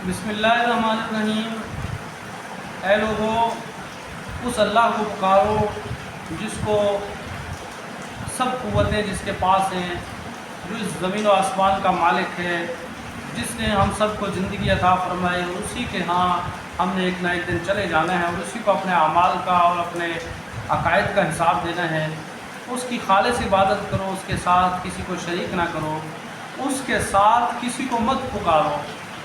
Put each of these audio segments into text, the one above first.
بسم اللہ الرحمن الرحیم۔ اے لوگو، اس اللہ کو پکارو جس کو سب قوتیں جس کے پاس ہیں، جو اس زمین و آسمان کا مالک ہے، جس نے ہم سب کو زندگی عطا فرمائی، اور اسی کے ہاں ہم نے ایک نہ ایک دن چلے جانا ہے، اور اسی کو اپنے اعمال کا اور اپنے عقائد کا حساب دینا ہے۔ اس کی خالص عبادت کرو، اس کے ساتھ کسی کو شریک نہ کرو، اس کے ساتھ کسی کو مت پکارو،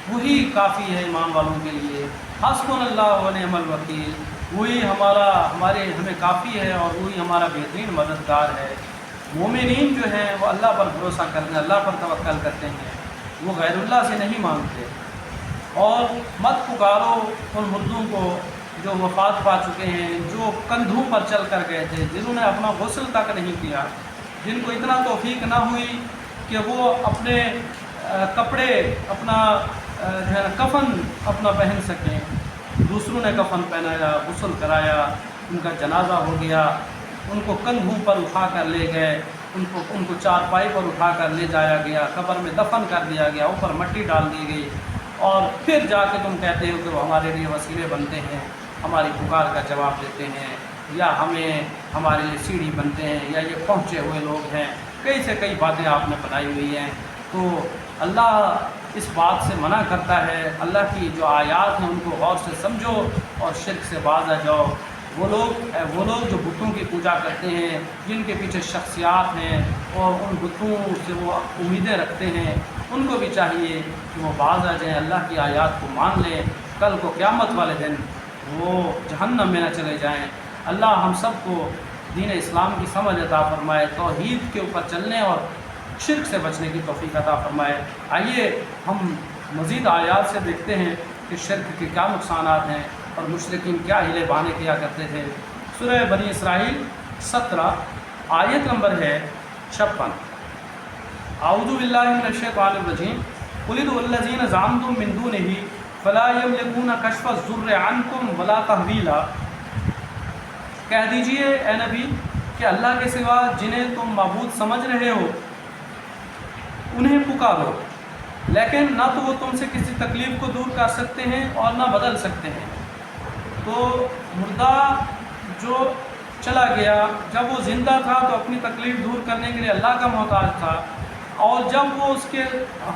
وہی کافی ہے ایمان والوں کے لیے۔ حسبنا اللہ و نعم الوکیل، وہی ہمیں کافی ہے، اور وہی ہمارا بہترین مددگار ہے۔ مومنین جو ہیں وہ اللہ پر بھروسہ کرتے ہیں، اللہ پر توکل کرتے ہیں، وہ غیر اللہ سے نہیں مانگتے۔ اور مت پکارو ان مردوں کو جو وفات پا چکے ہیں، جو کندھوں پر چل کر گئے تھے، جنہوں نے اپنا غسل تک نہیں کیا، جن کو اتنا توفیق نہ ہوئی کہ وہ اپنے کپڑے اپنا جو ہے کفن اپنا پہن سکیں، دوسروں نے کفن پہنایا، غسل کرایا، ان کا جنازہ ہو گیا، ان کو کندھوں پر اٹھا کر لے گئے، ان کو چارپائی پر اٹھا کر لے جایا گیا، قبر میں دفن کر دیا گیا، اوپر مٹی ڈال دی گئی، اور پھر جا کے تم کہتے ہو کہ وہ ہمارے لیے وسیلے بنتے ہیں، ہماری پکار کا جواب دیتے ہیں، یا ہمارے لیے سیڑھی بنتے ہیں، یا یہ پہنچے ہوئے لوگ ہیں۔ کئی سے کئی باتیں آپ نے بنائی ہوئی ہیں۔ تو اللہ اس بات سے منع کرتا ہے، اللہ کی جو آیات ہیں ان کو غور سے سمجھو اور شرک سے باز آ جاؤ۔ وہ لوگ جو بتوں کی پوجا کرتے ہیں، جن کے پیچھے شخصیات ہیں اور ان بتوں سے وہ امیدیں رکھتے ہیں، ان کو بھی چاہیے کہ وہ باز آ جائیں، اللہ کی آیات کو مان لیں، کل کو قیامت والے دن وہ جہنم میں نہ چلے جائیں۔ اللہ ہم سب کو دین اسلام کی سمجھ عطا فرمائے، توحید کے اوپر چلنے اور شرک سے بچنے کی توفیق عطا فرمائے۔ آئیے ہم مزید آیات سے دیکھتے ہیں کہ شرک کے کیا نقصانات ہیں اور مشرکین کیا ہیلے بہانے کیا کرتے تھے۔ سورہ بنی اسرائیل 17 آیت نمبر ہے 56۔ اعوذ باللہ من الشیطان الرجیم، قل ادعوا الذین زعمتم من دونہ فلا یملکون کشف الضر عنکم ولا تحویلا۔ کہہ دیجئے اے نبی کہ اللہ کے سوا جنہیں تم معبود سمجھ رہے ہو انہیں پکارو، لیکن نہ تو وہ تم سے کسی تکلیف کو دور کر سکتے ہیں اور نہ بدل سکتے ہیں۔ تو مردہ جو چلا گیا، جب وہ زندہ تھا تو اپنی تکلیف دور کرنے کے لیے اللہ کا محتاج تھا، اور جب وہ اس کے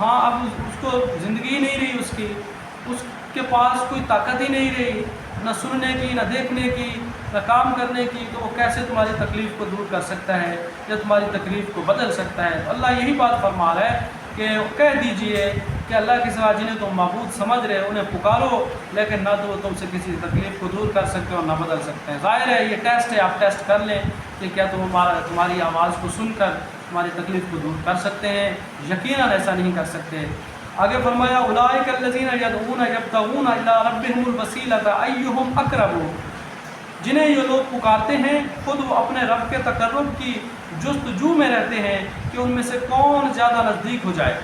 ہاں اب اس کو زندگی ہی نہیں رہی، اس کے پاس کوئی طاقت ہی نہیں رہی، نہ سننے کی، نہ دیکھنے کی، نہ کام کرنے کی، تو وہ کیسے تمہاری تکلیف کو دور کر سکتا ہے یا تمہاری تکلیف کو بدل سکتا ہے؟ تو اللہ یہی بات فرما رہا ہے کہ کہہ دیجئے کہ اللہ کے سوا جنہیں تم معبود سمجھ رہے انہیں پکارو، لیکن نہ تو وہ تم سے کسی تکلیف کو دور کر سکتے اور نہ بدل سکتے ہیں۔ ظاہر ہے یہ ٹیسٹ ہے، آپ ٹیسٹ کر لیں کہ کیا تمہاری آواز کو سن کر تمہاری تکلیف کو دور کر سکتے ہیں؟ یقیناً ایسا نہیں کر سکتے۔ آگے فرمایا اولئک الذین یدعون یبتغون الی ربہم الوسیلۃ ایہم اقرب، جنہیں یہ لوگ پکارتے ہیں خود وہ اپنے رب کے تقرب کی جستجو میں رہتے ہیں کہ ان میں سے کون زیادہ نزدیک ہو جائے۔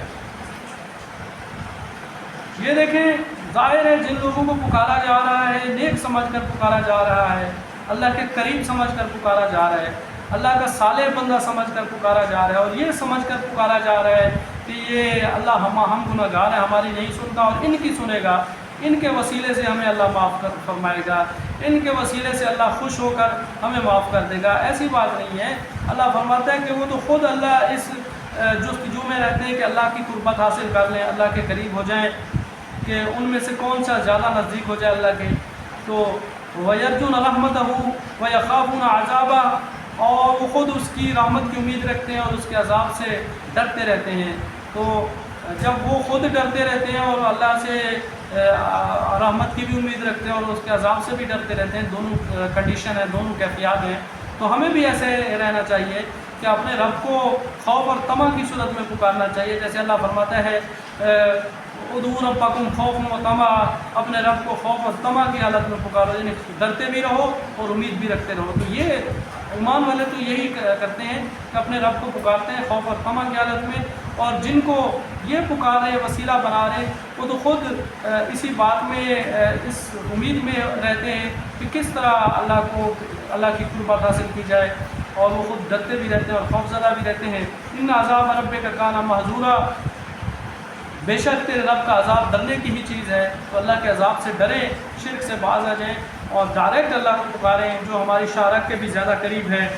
یہ دیکھیں، ظاہر ہے جن لوگوں کو پکارا جا رہا ہے نیک سمجھ کر پکارا جا رہا ہے، اللہ کے قریب سمجھ کر پکارا جا رہا ہے، اللہ کا صالح بندہ سمجھ کر پکارا جا رہا ہے، اور یہ سمجھ کر پکارا جا رہا ہے کہ یہ اللہ ہم گناہگار ہیں، ہماری نہیں سنتا اور ان کی سنے گا، ان کے وسیلے سے ہمیں اللہ معاف فرمائے گا، ان کے وسیلے سے اللہ خوش ہو کر ہمیں معاف کر دے گا۔ ایسی بات نہیں ہے۔ اللہ فرماتا ہے کہ وہ تو خود اللہ اس جستجو میں رہتے ہیں کہ اللہ کی قربت حاصل کر لیں، اللہ کے قریب ہو جائیں، کہ ان میں سے کون سا زیادہ نزدیک ہو جائے اللہ کے۔ تو وَيَرْجُونَ رَحْمَتَهُ وَيَخَافُونَ عَذَابَهُ، اور وہ خود اس کی رحمت کی امید رکھتے ہیں اور اس کے عذاب سے ڈرتے رہتے ہیں۔ تو جب وہ خود ڈرتے رہتے ہیں اور اللہ سے رحمت کی بھی امید رکھتے ہیں اور اس کے عذاب سے بھی ڈرتے رہتے ہیں، دونوں کنڈیشن ہیں، دونوں کیفیات ہیں، تو ہمیں بھی ایسے رہنا چاہیے کہ اپنے رب کو خوف اور طمع کی صورت میں پکارنا چاہیے۔ جیسے اللہ فرماتا ہے ادعوا ربکم خوفا وطمعا، اپنے رب کو خوف اور طمع کی حالت میں پکارو، یعنی ڈرتے بھی رہو اور امید بھی رکھتے رہو۔ تو یہ ایمان والے تو یہی کرتے ہیں کہ اپنے رب کو پکارتے ہیں خوف اور طمع کی حالت میں، اور جن کو یہ پکار رہے وسیلہ بنا رہے وہ تو خود اسی بات میں اس امید میں رہتے ہیں کہ کس طرح اللہ کی قربت حاصل کی جائے، اور وہ خود ڈرتے بھی رہتے ہیں اور خوف زدہ بھی رہتے ہیں۔ ان عذاب ربک کان محذورا، بے شک تیرے رب کا عذاب ڈرنے کی ہی چیز ہے، تو اللہ کے عذاب سے ڈریں، شرک سے باز آ جائیں اور ڈائریکٹ اللہ کو پکاریں جو ہماری شارک کے بھی زیادہ قریب ہے۔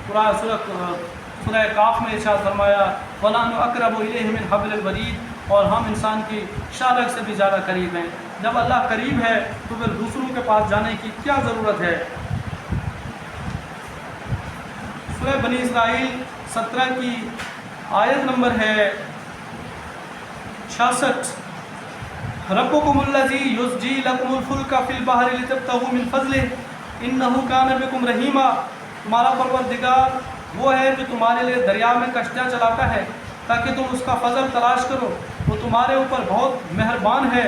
سورہ کاف میں ارشاد فرمایا وَنَحْنُ أَقْرَبُ إِلَيْهِ مِنْ حَبْلِ الْوَرِيدِ، اور ہم انسان کی شارک سے بھی زیادہ قریب ہیں۔ جب اللہ قریب ہے تو پھر دوسروں کے پاس جانے کی کیا ضرورت ہے؟ سورہ بنی اسرائیل 17 کی آیت نمبر ہے 66، ربکم الذی یزجی لکم الفلک فی البحر لتبتغوا من فضلہ انہ کان بکم رحیما، تمہارا پروردگار وہ ہے جو تمہارے لیے دریا میں کشتیاں چلاتا ہے تاکہ تم اس کا فضل تلاش کرو، وہ تمہارے اوپر بہت مہربان ہے۔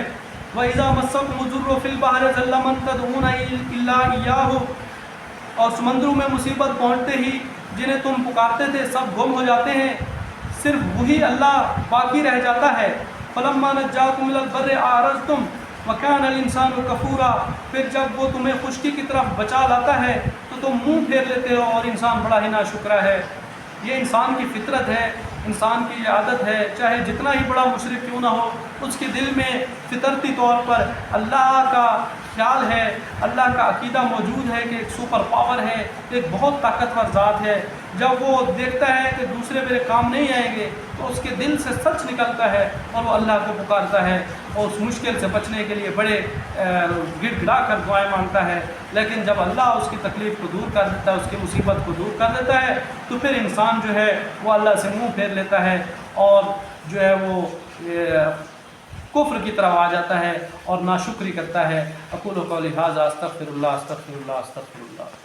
وَإِذَا مَسَّكُمُ الضُّرُّ فِي الْبَحْرِ ضَلَّ مَن تَدْعُونَ إِلَّا إِيَّاهُ، اور سمندروں میں مصیبت پہنچتے ہی جنہیں تم پکارتے تھے سب گم ہو جاتے ہیں، صرف وہی اللہ باقی رہ جاتا ہے۔ فَلَمَّا نَجَّاكُمْ إِلَى الْبَرِّ أَعْرَضْتُمْ وَكَانَ الْإِنسَانُ كَفُورًا، پھر جب وہ تمہیں خشکی کی طرف بچا لاتا ہے تو تم منہ پھیر لیتے ہو اور انسان بڑا ہی ناشکرا ہے۔ یہ انسان کی فطرت ہے، انسان کی یہ عادت ہے، چاہے جتنا ہی بڑا مشرک کیوں نہ ہو، اس کے دل میں فطرتی طور پر اللہ کا خیال ہے، اللہ کا عقیدہ موجود ہے کہ ایک سپر پاور ہے، ایک بہت طاقتور ذات ہے۔ جب وہ دیکھتا ہے کہ دوسرے میرے کام نہیں آئیں گے تو اس کے دل سے سچ نکلتا ہے اور وہ اللہ کو پکارتا ہے اور اس مشکل سے بچنے کے لیے بڑے گڑ گڑا کر دعائیں مانگتا ہے۔ لیکن جب اللہ اس کی تکلیف کو دور کر دیتا ہے، اس کی مصیبت کو دور کر دیتا ہے، تو پھر انسان جو ہے وہ اللہ سے منہ پھیر لیتا ہے اور جو ہے وہ کفر کی طرف آ جاتا ہے اور ناشکری کرتا ہے۔ اقول قولی ھذا استغفر اللہ استغفر اللہ استغفر اللہ۔